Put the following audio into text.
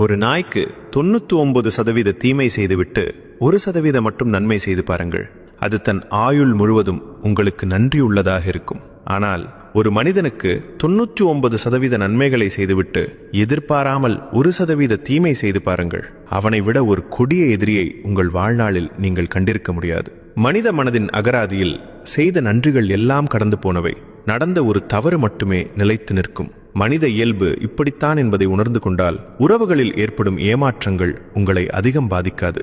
ஒரு நாய்க்கு 99% தீமை செய்துவிட்டு 1% மட்டும் நன்மை செய்து பாருங்கள். அது தன் ஆயுள் முழுவதும் உங்களுக்கு நன்றியுள்ளதாக இருக்கும். ஆனால் ஒரு மனிதனுக்கு 99% நன்மைகளை செய்துவிட்டு எதிர்பாராமல் 1% தீமை செய்து பாருங்கள். அவனை விட ஒரு கொடிய எதிரியை உங்கள் வாழ்நாளில் நீங்கள் கண்டிருக்க முடியாது. மனித மனதின் அகராதியில் செய்த நன்றிகள் எல்லாம் கடந்து போனவை, நடந்த ஒரு தவறு மட்டுமே நிலைத்து நிற்கும். மனித இயல்பு இப்படித்தான் என்பதை உணர்ந்து கொண்டால் உறவுகளில் ஏற்படும் ஏமாற்றங்கள் உங்களை அதிகம் பாதிக்காது.